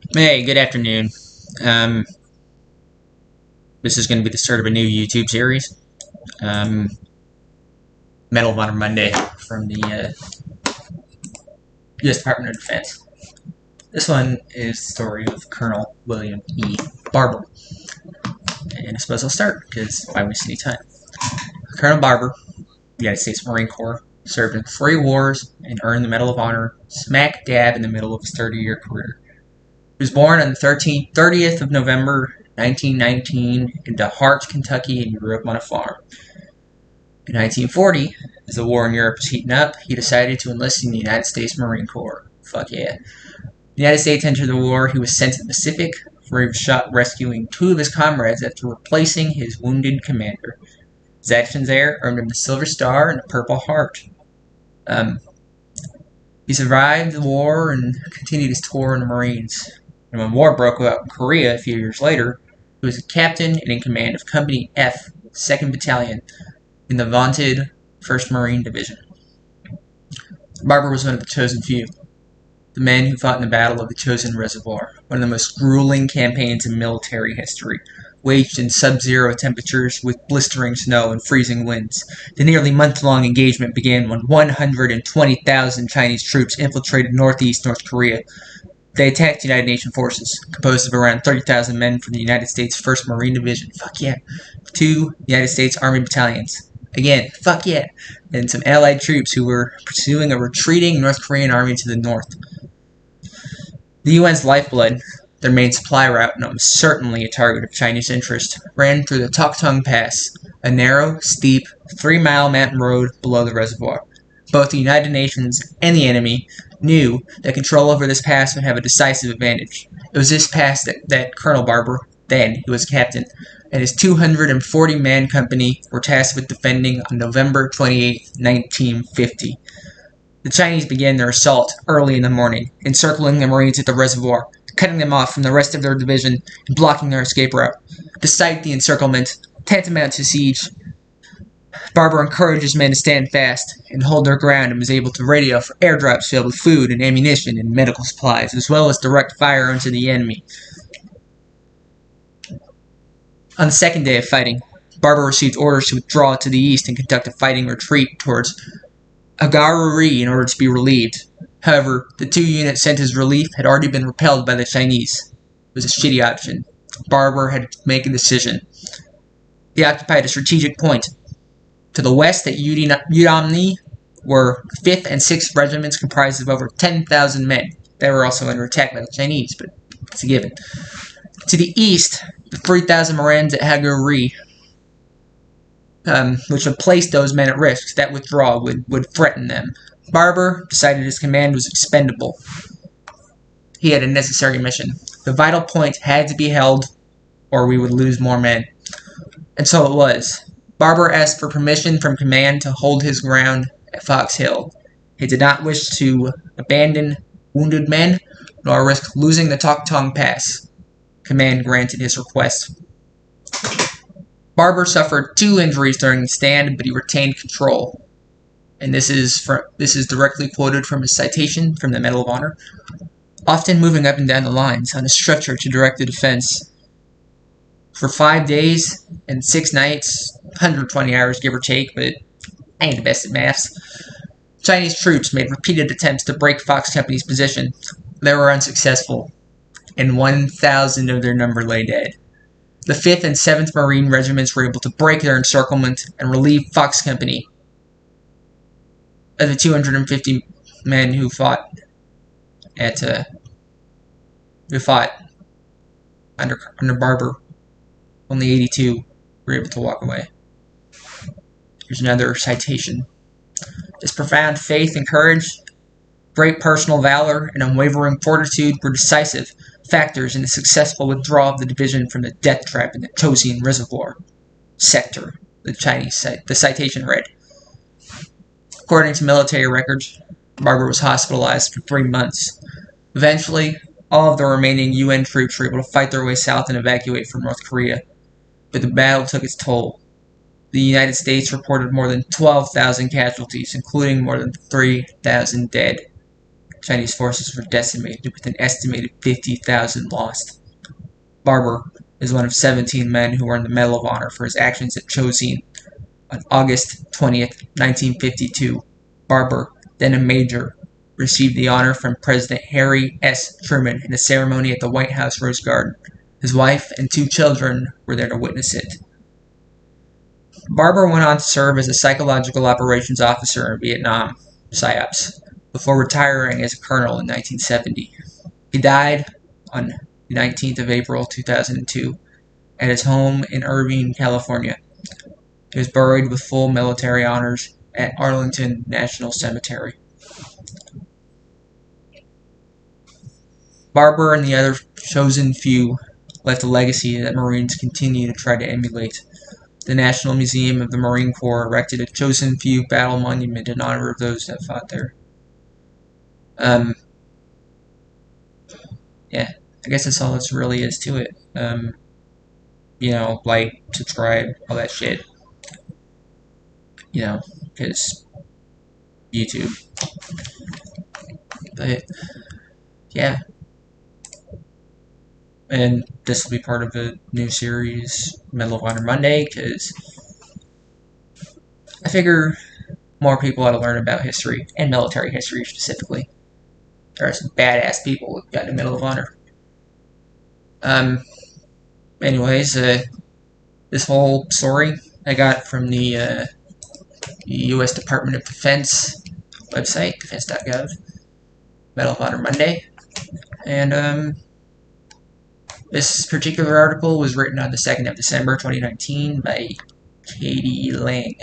Hey, good afternoon. Um, this is going to be the start of a new YouTube series, um, Medal of Honor Monday from the U.S. Department of Defense. This one is the story of Colonel William E. Barber, and I suppose I'll start because why waste any time? Colonel Barber, United States Marine Corps, served in 3 wars and earned the Medal of Honor smack dab in the middle of his 30-year career. He was born on the 30th of November, 1919, in DeHart, Kentucky, and grew up on a farm. In 1940, as the war in Europe was heating up, he decided to enlist in the United States Marine Corps. Fuck yeah. The United States entered the war. He was sent to the Pacific, where he was shot rescuing 2 of his comrades after replacing his wounded commander. His actions there earned him the Silver Star and the Purple Heart. He survived the war and continued his tour in the Marines. And when war broke out in Korea a few years later, he was a captain and in command of Company F, 2nd Battalion, in the vaunted 1st Marine Division. Barber was one of the chosen few, the men who fought in the Battle of the Chosin Reservoir, one of the most grueling campaigns in military history, waged in sub-zero temperatures with blistering snow and freezing winds. The nearly month-long engagement began when 120,000 Chinese troops infiltrated northeast North Korea. They attacked United Nations forces, composed of around 30,000 men from the United States 1st Marine Division, fuck yeah, 2 United States Army battalions, again, fuck yeah, and some Allied troops who were pursuing a retreating North Korean army to the north. The UN's lifeblood, their main supply route, and almost certainly a target of Chinese interest, ran through the Toktung Pass, a narrow, steep, 3-mile mountain road below the reservoir. Both the United Nations and the enemy knew that control over this pass would have a decisive advantage. It was this pass that Colonel Barber, then he was captain, and his 240-man company were tasked with defending on November 28, 1950. The Chinese began their assault early in the morning, encircling the Marines at the reservoir, cutting them off from the rest of their division and blocking their escape route. Despite the encirclement, tantamount to siege, Barber encouraged his men to stand fast and hold their ground and was able to radio for airdrops filled with food and ammunition and medical supplies, as well as direct fire into the enemy. On the second day of fighting, Barber received orders to withdraw to the east and conduct a fighting retreat towards Agaruri in order to be relieved. However, the 2 units sent as relief had already been repelled by the Chinese. It was a shitty option. Barber had to make a decision. He occupied a strategic point. To the west at Udamni were 5th and 6th regiments comprised of over 10,000 men. They were also under attack by the Chinese, but it's a given. To the east, the 3,000 Marines at Haguri, which would place those men at risk. That withdrawal would threaten them. Barber decided his command was expendable. He had a necessary mission. The vital point had to be held, or we would lose more men. And so it was. Barber asked for permission from command to hold his ground at Fox Hill. He did not wish to abandon wounded men, nor risk losing the Toktung Pass. Command granted his request. Barber suffered 2 injuries during the stand, but he retained control. And this is directly quoted from his citation from the Medal of Honor. Often moving up and down the lines on a stretcher to direct the defense. For 5 days and 6 nights, 120 hours give or take, but I ain't the best at maths. Chinese troops made repeated attempts to break Fox Company's position. They were unsuccessful, and 1,000 of their number lay dead. The 5th and 7th Marine Regiments were able to break their encirclement and relieve Fox Company of the 250 men who fought under Barber. Only 82 were able to walk away. Here's another citation. His profound faith and courage, great personal valor, and unwavering fortitude were decisive factors in the successful withdrawal of the division from the death trap in the Chosin Reservoir sector, the citation read. According to military records, Barber was hospitalized for 3 months. Eventually, all of the remaining UN troops were able to fight their way south and evacuate from North Korea, but the battle took its toll. The United States reported more than 12,000 casualties, including more than 3,000 dead. Chinese forces were decimated with an estimated 50,000 lost. Barber is one of 17 men who earned the Medal of Honor for his actions at Chosin on August 20th, 1952. Barber, then a major, received the honor from President Harry S. Truman in a ceremony at the White House Rose Garden. His wife and 2 children were there to witness it. Barber went on to serve as a psychological operations officer in Vietnam, PSYOPs, before retiring as a colonel in 1970. He died on the 19th of April 2002 at his home in Irvine, California. He was buried with full military honors at Arlington National Cemetery. Barber and the other chosen few left a legacy that Marines continue to try to emulate. The National Museum of the Marine Corps erected a chosen few battle monument in honor of those that fought there. Yeah, I guess that's all there really is to it. Like, subscribe, all that shit. Because YouTube. But, yeah. And this will be part of a new series, Medal of Honor Monday, because I figure more people ought to learn about history, and military history specifically. There are some badass people who got the Medal of Honor. Anyways, this whole story I got from the U.S. Department of Defense website, defense.gov, Medal of Honor Monday. And, this particular article was written on the 2nd of December, 2019 by Katie Lang.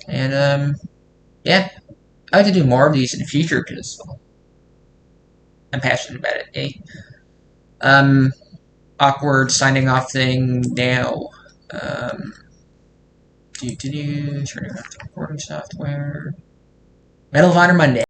And, yeah, I like to do more of these in the future because I'm passionate about it, awkward signing off thing now. Turning off the recording software. Medal of Honor Monday.